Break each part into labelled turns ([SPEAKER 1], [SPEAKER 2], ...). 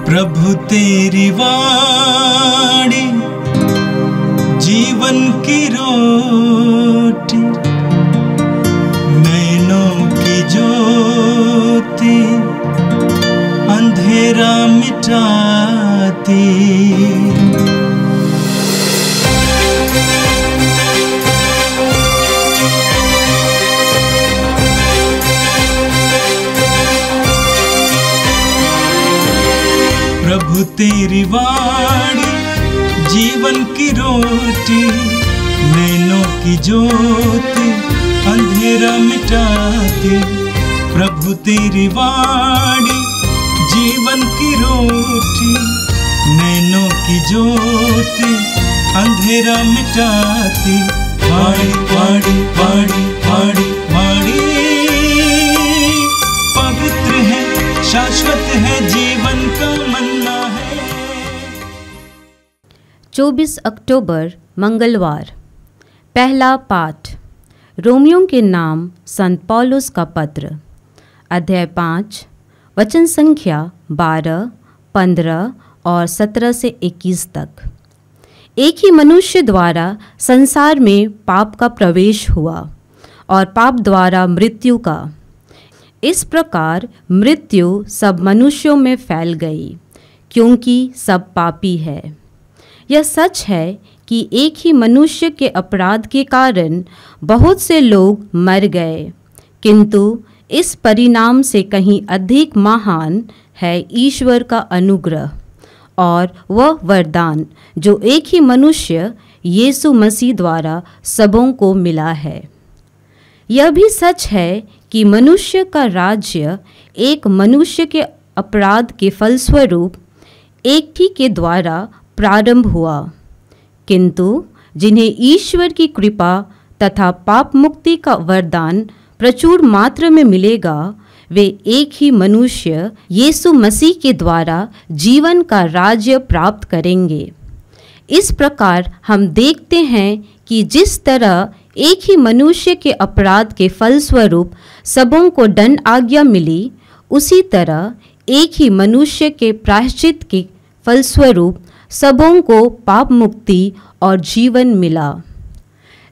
[SPEAKER 1] प्रभु तेरी वाणी जीवन की रोटी, नैनों की ज्योति अंधेरा मिटाती। प्रभु तेरी वाणी जीवन की रोटी, नैनों की ज्योति अंधेरा मिटाती। प्रभु तेरी वाणी जीवन की रोटी, नैनों की ज्योति अंधेरा मिटाती। वाणी वाणी वाणी वाणी वाणी पवित्र है, शाश्वत है, जीवन का मन्ना है।
[SPEAKER 2] 24 अक्टूबर मंगलवार। पहला पाठ रोमियों के नाम संत पौलुस का पत्र, अध्याय 5, वचन संख्या 12, 15 और 17 से 21 तक। एक ही मनुष्य द्वारा संसार में पाप का प्रवेश हुआ और पाप द्वारा मृत्यु का। इस प्रकार मृत्यु सब मनुष्यों में फैल गई, क्योंकि सब पापी है। यह सच है कि एक ही मनुष्य के अपराध के कारण बहुत से लोग मर गए, किंतु इस परिणाम से कहीं अधिक महान है ईश्वर का अनुग्रह और वह वरदान जो एक ही मनुष्य यीशु मसीह द्वारा सबों को मिला है। यह भी सच है कि मनुष्य का राज्य एक मनुष्य के अपराध के फलस्वरूप एक ही के द्वारा प्रारंभ हुआ, किंतु जिन्हें ईश्वर की कृपा तथा पाप मुक्ति का वरदान प्रचुर मात्रा में मिलेगा, वे एक ही मनुष्य यीशु मसीह के द्वारा जीवन का राज्य प्राप्त करेंगे। इस प्रकार हम देखते हैं कि जिस तरह एक ही मनुष्य के अपराध के फलस्वरूप सबों को दंड आज्ञा मिली, उसी तरह एक ही मनुष्य के प्रायश्चित के फलस्वरूप सबों को पाप मुक्ति और जीवन मिला।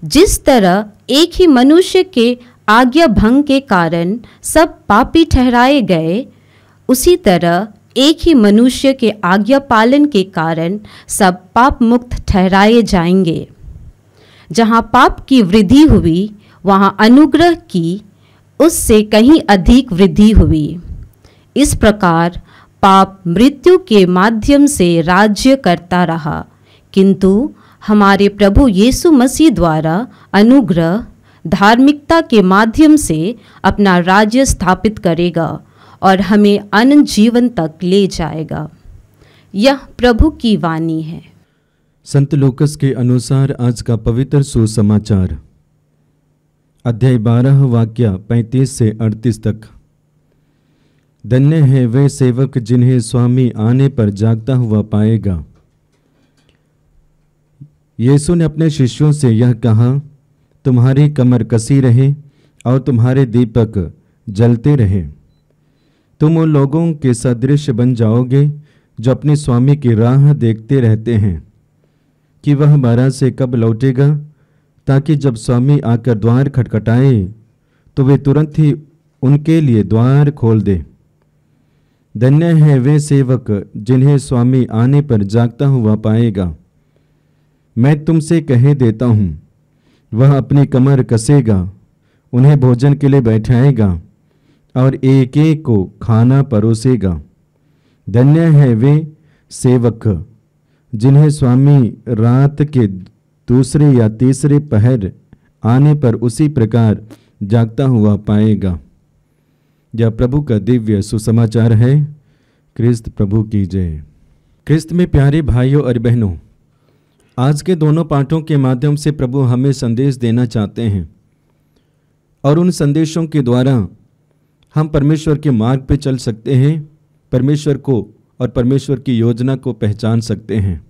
[SPEAKER 2] जिस तरह एक ही मनुष्य के आज्ञा भंग के कारण सब पापी ठहराए गए, उसी तरह एक ही मनुष्य के आज्ञा पालन के कारण सब पाप मुक्त ठहराए जाएंगे। जहाँ पाप की वृद्धि हुई, वहाँ अनुग्रह की उससे कहीं अधिक वृद्धि हुई। इस प्रकार पाप मृत्यु के माध्यम से राज्य करता रहा, किंतु हमारे प्रभु यीशु मसीह द्वारा अनुग्रह धार्मिकता के माध्यम से अपना राज्य स्थापित करेगा और हमें अनंत जीवन तक ले जाएगा। यह प्रभु की वाणी है।
[SPEAKER 3] संत लूकस के अनुसार आज का पवित्र सुसमाचार, अध्याय 12 वाक्य 35 से 38 तक। धन्य है वे सेवक जिन्हें स्वामी आने पर जागता हुआ पाएगा। यीशु ने अपने शिष्यों से यह कहा, तुम्हारी कमर कसी रहे और तुम्हारे दीपक जलते रहे। तुम उन लोगों के सदृश बन जाओगे जो अपने स्वामी की राह देखते रहते हैं कि वह बारात से कब लौटेगा, ताकि जब स्वामी आकर द्वार खटखटाए तो वे तुरंत ही उनके लिए द्वार खोल दे। धन्य है वे सेवक जिन्हें स्वामी आने पर जागता हुआ पाएगा। मैं तुमसे कह देता हूँ, वह अपनी कमर कसेगा, उन्हें भोजन के लिए बैठाएगा और एक एक को खाना परोसेगा। धन्य है वे सेवक जिन्हें स्वामी रात के दूसरे या तीसरे पहर आने पर उसी प्रकार जागता हुआ पाएगा। यह प्रभु का दिव्य सुसमाचार है। क्रिस्त प्रभु की जय। क्रिस्त में प्यारे भाइयों और बहनों, आज के दोनों पाठों के माध्यम से प्रभु हमें संदेश देना चाहते हैं और उन संदेशों के द्वारा हम परमेश्वर के मार्ग पे चल सकते हैं, परमेश्वर को और परमेश्वर की योजना को पहचान सकते हैं।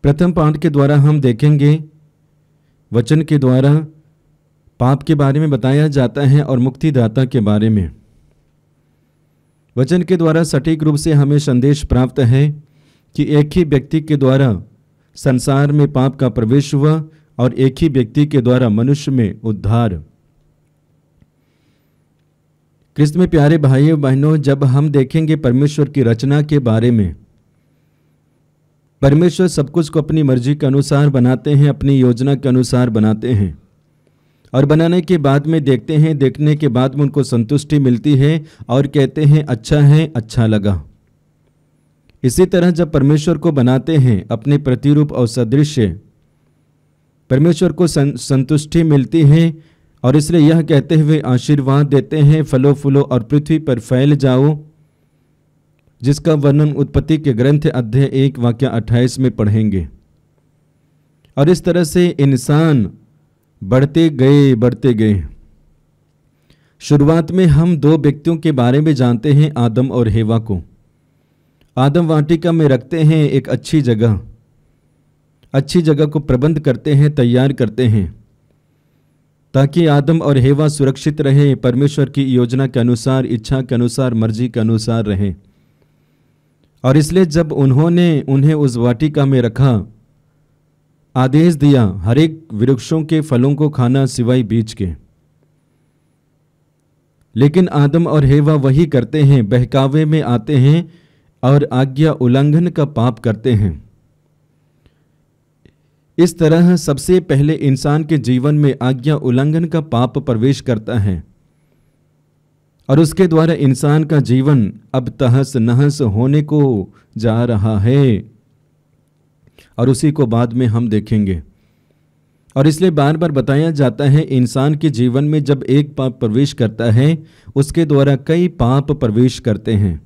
[SPEAKER 3] प्रथम पाठ के द्वारा हम देखेंगे, वचन के द्वारा पाप के बारे में बताया जाता है और मुक्तिदाता के बारे में। वचन के द्वारा सटीक रूप से हमें संदेश प्राप्त है कि एक ही व्यक्ति के द्वारा संसार में पाप का प्रवेश हुआ और एक ही व्यक्ति के द्वारा मनुष्य में उद्धार। क्रिस्त में प्यारे भाइयों बहनों, जब हम देखेंगे परमेश्वर की रचना के बारे में, परमेश्वर सब कुछ को अपनी मर्जी के अनुसार बनाते हैं, अपनी योजना के अनुसार बनाते हैं और बनाने के बाद में देखते हैं, देखने के बाद में उनको संतुष्टि मिलती है और कहते हैं अच्छा है, अच्छा लगा। इसी तरह जब परमेश्वर को बनाते हैं अपने प्रतिरूप और सदृश्य, परमेश्वर को संतुष्टि मिलती है और इसलिए यह कहते हुए आशीर्वाद देते हैं, फलो फूलो और पृथ्वी पर फैल जाओ, जिसका वर्णन उत्पत्ति के ग्रंथ अध्याय 1 वाक्य 28 में पढ़ेंगे। और इस तरह से इंसान बढ़ते गए। शुरुआत में हम दो व्यक्तियों के बारे में जानते हैं, आदम और हेवा को। आदम वाटिका में रखते हैं एक अच्छी जगह को प्रबंध करते हैं, तैयार करते हैं ताकि आदम और हेवा सुरक्षित रहे, परमेश्वर की योजना के अनुसार, इच्छा के अनुसार, मर्जी के अनुसार रहे। और इसलिए जब उन्होंने उन्हें उस वाटिका में रखा, आदेश दिया हर एक वृक्षों के फलों को खाना सिवाय बीज के, लेकिन आदम और हेवा वही करते हैं, बहकावे में आते हैं और आज्ञा उल्लंघन का पाप करते हैं। इस तरह सबसे पहले इंसान के जीवन में आज्ञा उल्लंघन का पाप प्रवेश करता है और उसके द्वारा इंसान का जीवन अब तहस नहस होने को जा रहा है और उसी को बाद में हम देखेंगे। और इसलिए बार बार बताया जाता है, इंसान के जीवन में जब एक पाप प्रवेश करता है उसके द्वारा कई पाप प्रवेश करते हैं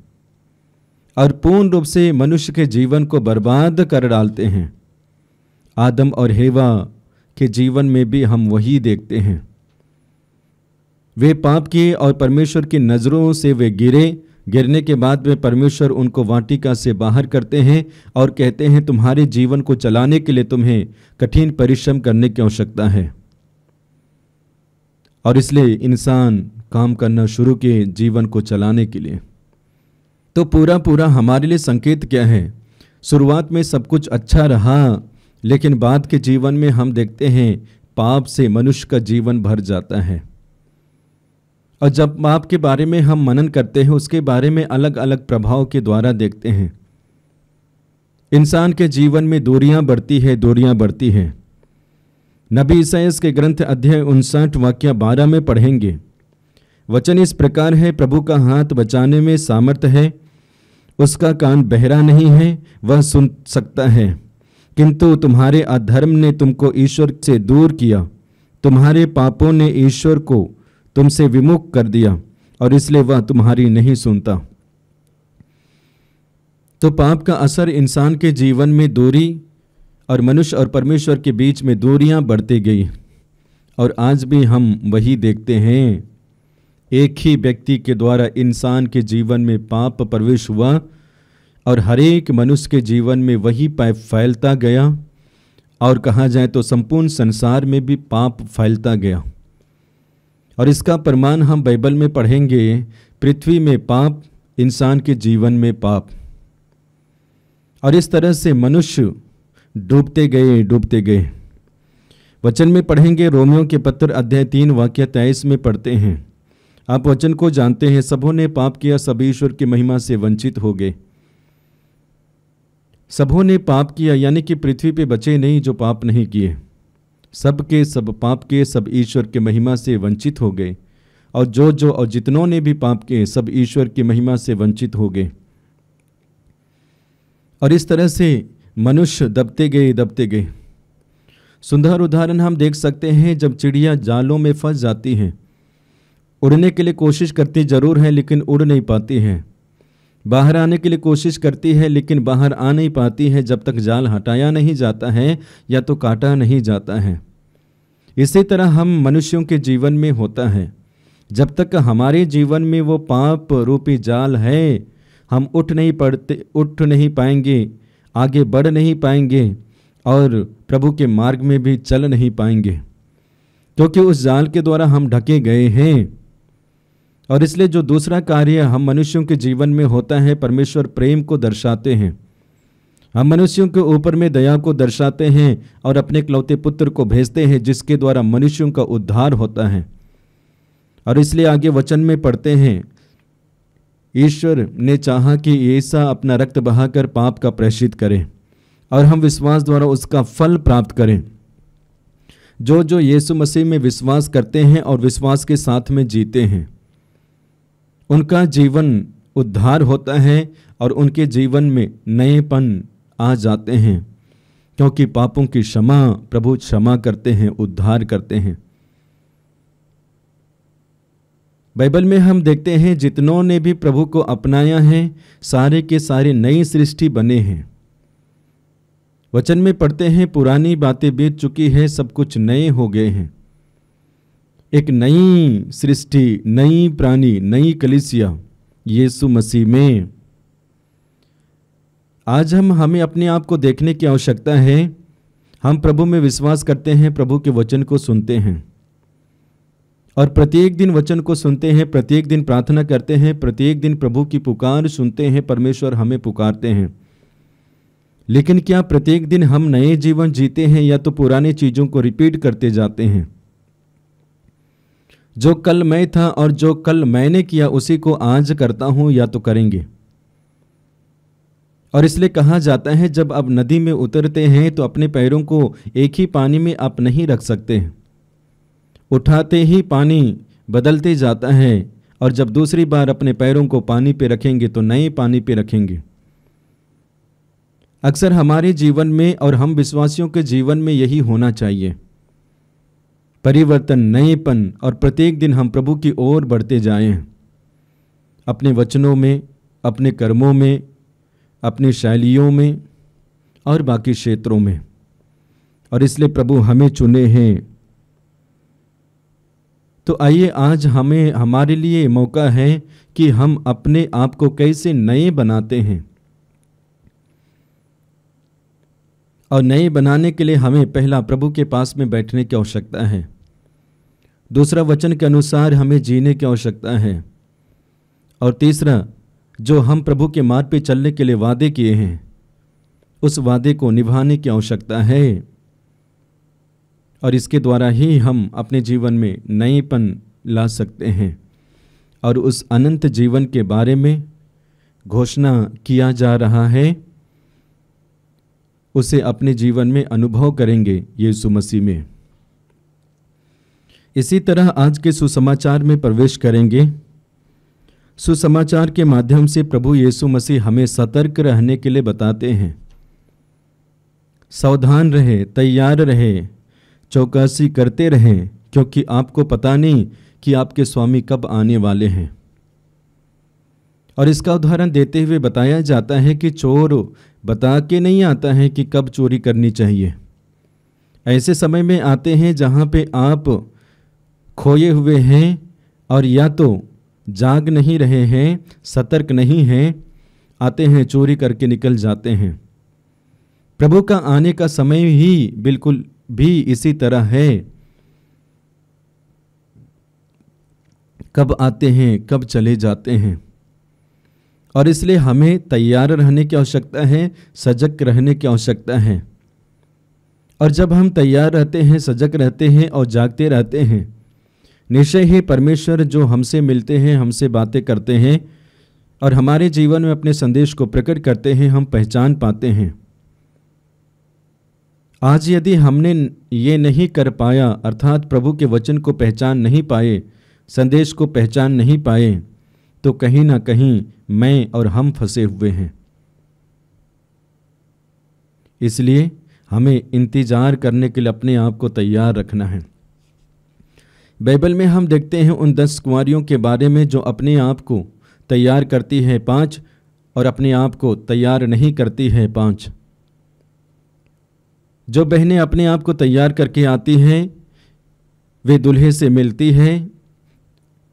[SPEAKER 3] और पूर्ण रूप से मनुष्य के जीवन को बर्बाद कर डालते हैं। आदम और हेवा के जीवन में भी हम वही देखते हैं। वे पाप किए और परमेश्वर की नज़रों से वे गिरने के बाद में परमेश्वर उनको वाटिका से बाहर करते हैं और कहते हैं तुम्हारे जीवन को चलाने के लिए तुम्हें कठिन परिश्रम करने की आवश्यकता है। और इसलिए इंसान काम करना शुरू किए जीवन को चलाने के लिए। तो पूरा हमारे लिए संकेत क्या है? शुरुआत में सब कुछ अच्छा रहा, लेकिन बाद के जीवन में हम देखते हैं पाप से मनुष्य का जीवन भर जाता है। और जब पाप के बारे में हम मनन करते हैं, उसके बारे में अलग अलग प्रभाव के द्वारा देखते हैं। इंसान के जीवन में दूरियां बढ़ती है। नबी ईसाइया के ग्रंथ अध्याय 59 वाक्य 12 में पढ़ेंगे, वचन इस प्रकार है, प्रभु का हाथ बचाने में सामर्थ है, उसका कान बहरा नहीं है, वह सुन सकता है, किंतु तुम्हारे अधर्म ने तुमको ईश्वर से दूर किया, तुम्हारे पापों ने ईश्वर को तुमसे विमुख कर दिया और इसलिए वह तुम्हारी नहीं सुनता। तो पाप का असर इंसान के जीवन में दूरी और मनुष्य और परमेश्वर के बीच में दूरियां बढ़ती गई और आज भी हम वही देखते हैं। एक ही व्यक्ति के द्वारा इंसान के जीवन में पाप प्रवेश हुआ और हर एक मनुष्य के जीवन में वही पाप फैलता गया और कहा जाए तो संपूर्ण संसार में भी पाप फैलता गया। और इसका प्रमाण हम बाइबल में पढ़ेंगे, पृथ्वी में पाप, इंसान के जीवन में पाप। और इस तरह से मनुष्य डूबते गए। वचन में पढ़ेंगे, रोमियों के पत्र अध्याय 3 वाक्य 23 में पढ़ते हैं, आप वचन को जानते हैं, सबों ने पाप किया, सब ईश्वर की महिमा से वंचित हो गए। सबों ने पाप किया यानी कि पृथ्वी पे बचे नहीं जो पाप नहीं किए, सबके सब पाप किए, सब ईश्वर की महिमा से वंचित हो गए। और जो और जितनों ने भी पाप किए सब ईश्वर की महिमा से वंचित हो गए। और इस तरह से मनुष्य दबते गए। सुंदर उदाहरण हम देख सकते हैं, जब चिड़िया जालों में फंस जाती हैं, उड़ने के लिए कोशिश करती जरूर है लेकिन उड़ नहीं पाती है, बाहर आने के लिए कोशिश करती है लेकिन बाहर आ नहीं पाती है जब तक जाल हटाया नहीं जाता है या तो काटा नहीं जाता है। इसी तरह हम मनुष्यों के जीवन में होता है, जब तक हमारे जीवन में वो पाप रूपी जाल है, हम उठ नहीं पाएंगे, आगे बढ़ नहीं पाएंगे और प्रभु के मार्ग में भी चल नहीं पाएंगे, क्योंकि उस जाल के द्वारा हम ढके गए हैं। और इसलिए जो दूसरा कार्य हम मनुष्यों के जीवन में होता है, परमेश्वर प्रेम को दर्शाते हैं। हम मनुष्यों के ऊपर में दया को दर्शाते हैं और अपने इकलौते पुत्र को भेजते हैं, जिसके द्वारा मनुष्यों का उद्धार होता है। और इसलिए आगे वचन में पढ़ते हैं, ईश्वर ने चाहा कि ईसा अपना रक्त बहाकर पाप का प्रायश्चित करे और हम विश्वास द्वारा उसका फल प्राप्त करें। जो यीशु मसीह में विश्वास करते हैं और विश्वास के साथ में जीते हैं, उनका जीवन उद्धार होता है और उनके जीवन में नएपन आ जाते हैं, क्योंकि पापों की क्षमा प्रभु क्षमा करते हैं, उद्धार करते हैं। बाइबल में हम देखते हैं जितनों ने भी प्रभु को अपनाया है, सारे के सारे नई सृष्टि बने हैं। वचन में पढ़ते हैं, पुरानी बातें बीत चुकी है, सब कुछ नए हो गए हैं। एक नई सृष्टि, नई प्राणी, नई कलीसिया यीशु मसीह में। आज हमें अपने आप को देखने की आवश्यकता है। हम प्रभु में विश्वास करते हैं, प्रभु के वचन को सुनते हैं और प्रत्येक दिन वचन को सुनते हैं, प्रत्येक दिन प्रार्थना करते हैं, प्रत्येक दिन प्रभु की पुकार सुनते हैं, परमेश्वर हमें पुकारते हैं। लेकिन क्या प्रत्येक दिन हम नए जीवन जीते हैं या तो पुरानी चीजों को रिपीट करते जाते हैं? जो कल मैं था और जो कल मैंने किया उसी को आज करता हूं या तो करेंगे। और इसलिए कहा जाता है, जब आप नदी में उतरते हैं तो अपने पैरों को एक ही पानी में आप नहीं रख सकते, उठाते ही पानी बदलते जाता है और जब दूसरी बार अपने पैरों को पानी पे रखेंगे तो नए पानी पे रखेंगे। अक्सर हमारे जीवन में और हम विश्वासियों के जीवन में यही होना चाहिए, परिवर्तन, नएपन, और प्रत्येक दिन हम प्रभु की ओर बढ़ते जाएं, अपने वचनों में, अपने कर्मों में, अपनी शैलियों में और बाकी क्षेत्रों में। और इसलिए प्रभु हमें चुने हैं। तो आइए आज हमारे लिए मौका है कि हम अपने आप को कैसे नए बनाते हैं। और नए बनाने के लिए हमें पहला प्रभु के पास में बैठने की आवश्यकता है, दूसरा वचन के अनुसार हमें जीने की आवश्यकता है, और तीसरा जो हम प्रभु के मार्ग पे चलने के लिए वादे किए हैं उस वादे को निभाने की आवश्यकता है। और इसके द्वारा ही हम अपने जीवन में नएपन ला सकते हैं और उस अनंत जीवन के बारे में घोषणा किया जा रहा है, उसे अपने जीवन में अनुभव करेंगे यीशु मसीह में। इसी तरह आज के सुसमाचार में प्रवेश करेंगे। सुसमाचार के माध्यम से प्रभु यीशु मसीह हमें सतर्क रहने के लिए बताते हैं, सावधान रहे, तैयार रहे, चौकसी करते रहें, क्योंकि आपको पता नहीं कि आपके स्वामी कब आने वाले हैं। और इसका उदाहरण देते हुए बताया जाता है कि चोर बता के नहीं आता है कि कब चोरी करनी चाहिए। ऐसे समय में आते हैं जहाँ पे आप खोए हुए हैं और या तो जाग नहीं रहे हैं, सतर्क नहीं हैं, आते हैं चोरी करके निकल जाते हैं। प्रभु का आने का समय ही बिल्कुल भी इसी तरह है, कब आते हैं कब चले जाते हैं। और इसलिए हमें तैयार रहने की आवश्यकता है, सजग रहने की आवश्यकता है। और जब हम तैयार रहते हैं, सजग रहते हैं और जागते रहते हैं, निश्चय ही परमेश्वर जो हमसे मिलते हैं, हमसे बातें करते हैं और हमारे जीवन में अपने संदेश को प्रकट करते हैं, हम पहचान पाते हैं। आज यदि हमने ये नहीं कर पाया, अर्थात प्रभु के वचन को पहचान नहीं पाए, संदेश को पहचान नहीं पाए, तो कहीं ना कहीं मैं और हम फंसे हुए हैं। इसलिए हमें इंतजार करने के लिए अपने आप को तैयार रखना है। बाइबल में हम देखते हैं उन 10 कुंवारियों के बारे में जो अपने आप को तैयार करती है 5 और अपने आप को तैयार नहीं करती है 5। जो बहनें अपने आप को तैयार करके आती हैं वे दूल्हे से मिलती हैं,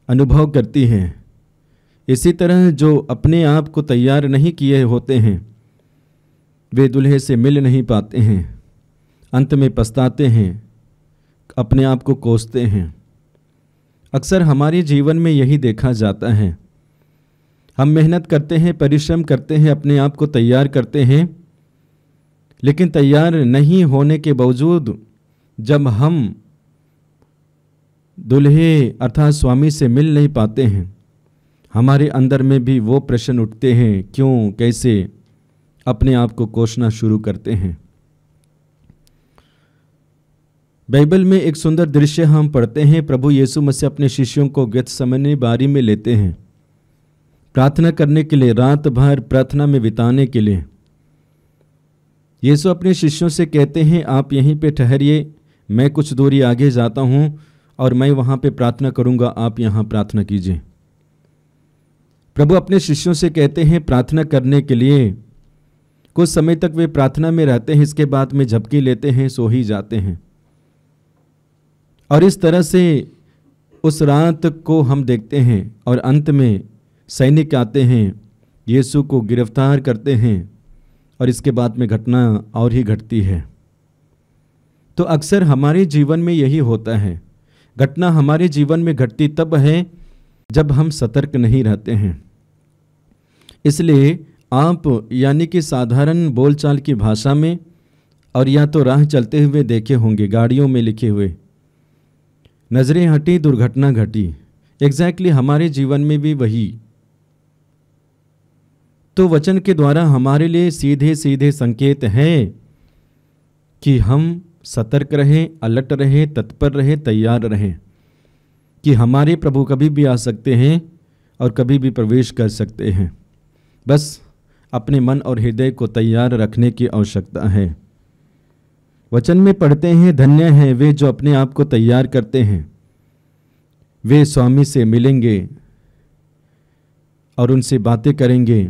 [SPEAKER 3] अनुभव करती हैं। इसी तरह जो अपने आप को तैयार नहीं किए होते हैं वे दूल्हे से मिल नहीं पाते हैं, अंत में पछताते हैं, अपने आप को कोसते हैं। अक्सर हमारे जीवन में यही देखा जाता है। हम मेहनत करते हैं, परिश्रम करते हैं, अपने आप को तैयार करते हैं, लेकिन तैयार नहीं होने के बावजूद जब हम दूल्हे अर्थात स्वामी से मिल नहीं पाते हैं, हमारे अंदर में भी वो प्रश्न उठते हैं, क्यों, कैसे, अपने आप को कोसना शुरू करते हैं। बाइबल में एक सुंदर दृश्य हम पढ़ते हैं। प्रभु यीशु मसीह अपने शिष्यों को गेत्सेमनी बारी में लेते हैं प्रार्थना करने के लिए, रात भर प्रार्थना में बिताने के लिए। यीशु अपने शिष्यों से कहते हैं, आप यहीं पे ठहरिए, मैं कुछ दूरी आगे जाता हूं और मैं वहां पे प्रार्थना करूंगा, आप यहां प्रार्थना कीजिए। प्रभु अपने शिष्यों से कहते हैं प्रार्थना करने के लिए। कुछ समय तक वे प्रार्थना में रहते हैं, इसके बाद में झपकी लेते हैं, सो ही जाते हैं। और इस तरह से उस रात को हम देखते हैं और अंत में सैनिक आते हैं, यीशु को गिरफ्तार करते हैं और इसके बाद में घटना और ही घटती है। तो अक्सर हमारे जीवन में यही होता है। घटना हमारे जीवन में घटती तब है जब हम सतर्क नहीं रहते हैं। इसलिए आप यानी कि साधारण बोलचाल की भाषा में और या तो राह चलते हुए देखे होंगे, गाड़ियों में लिखे हुए, नजरें हटी दुर्घटना घटी। एग्जैक्टली हमारे जीवन में भी वही। तो वचन के द्वारा हमारे लिए सीधे सीधे संकेत है कि हम सतर्क रहें, अलर्ट रहें, तत्पर रहें, तैयार रहें कि हमारे प्रभु कभी भी आ सकते हैं और कभी भी प्रवेश कर सकते हैं। बस अपने मन और हृदय को तैयार रखने की आवश्यकता है। वचन में पढ़ते हैं, धन्य हैं वे जो अपने आप को तैयार करते हैं, वे स्वामी से मिलेंगे और उनसे बातें करेंगे,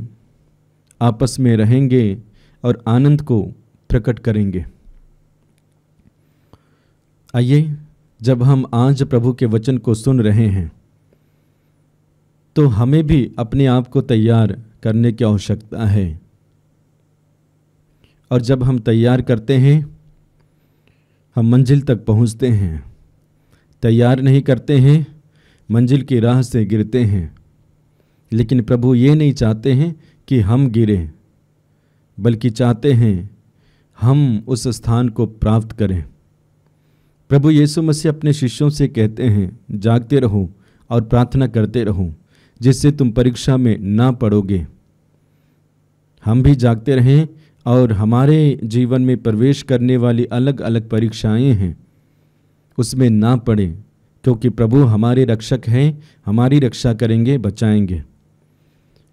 [SPEAKER 3] आपस में रहेंगे और आनंद को प्रकट करेंगे। आइए, जब हम आज प्रभु के वचन को सुन रहे हैं तो हमें भी अपने आप को तैयार करने की आवश्यकता है। और जब हम तैयार करते हैं हम मंजिल तक पहुंचते हैं। तैयार नहीं करते हैं, मंजिल की राह से गिरते हैं। लेकिन प्रभु ये नहीं चाहते हैं कि हम गिरें, बल्कि चाहते हैं हम उस स्थान को प्राप्त करें। प्रभु यीशु मसीह अपने शिष्यों से कहते हैं, जागते रहो और प्रार्थना करते रहो, जिससे तुम परीक्षा में ना पड़ोगे। हम भी जागते रहें और हमारे जीवन में प्रवेश करने वाली अलग अलग परीक्षाएं हैं, उसमें ना पड़े, क्योंकि प्रभु हमारे रक्षक हैं, हमारी रक्षा करेंगे, बचाएंगे।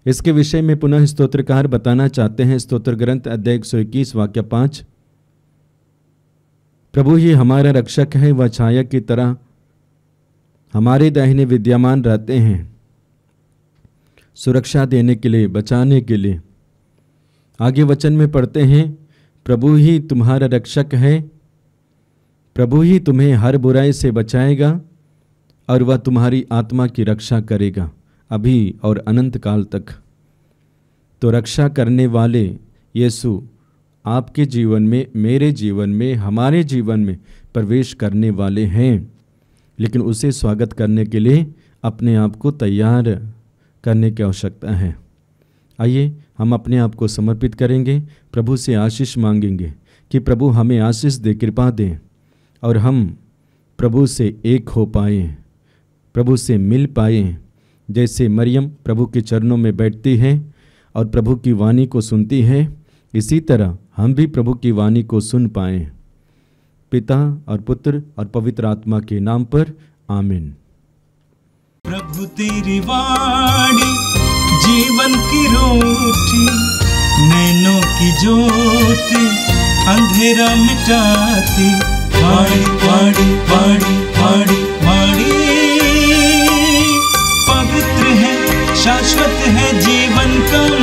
[SPEAKER 3] इसके विषय में पुनः स्तोत्रकार बताना चाहते हैं। स्तोत्र ग्रंथ अध्याय 121 वाक्य 5, प्रभु ही हमारा रक्षक है, वह छाया की तरह हमारे दाहिने विद्यमान रहते हैं, सुरक्षा देने के लिए, बचाने के लिए। आगे वचन में पढ़ते हैं, प्रभु ही तुम्हारा रक्षक है, प्रभु ही तुम्हें हर बुराई से बचाएगा और वह तुम्हारी आत्मा की रक्षा करेगा अभी और अनंत काल तक। तो रक्षा करने वाले यीशु आपके जीवन में, मेरे जीवन में, हमारे जीवन में प्रवेश करने वाले हैं। लेकिन उसे स्वागत करने के लिए अपने आप को तैयार करने की आवश्यकता है। आइए हम अपने आप को समर्पित करेंगे, प्रभु से आशीष मांगेंगे कि प्रभु हमें आशीष दे, कृपा दें और हम प्रभु से एक हो पाएँ, प्रभु से मिल पाएँ। जैसे मरियम प्रभु के चरणों में बैठती है और प्रभु की वाणी को सुनती है, इसी तरह हम भी प्रभु की वाणी को सुन पाएँ। पिता और पुत्र और पवित्र आत्मा के नाम पर आमीन।
[SPEAKER 1] प्रभु तेरी वाणी जीवन की रोटी, नैनों की ज्योति अंधेरा मिटाती। वाणी वाणी वाणी वाणी वाणी पवित्र है, शाश्वत है, जीवन का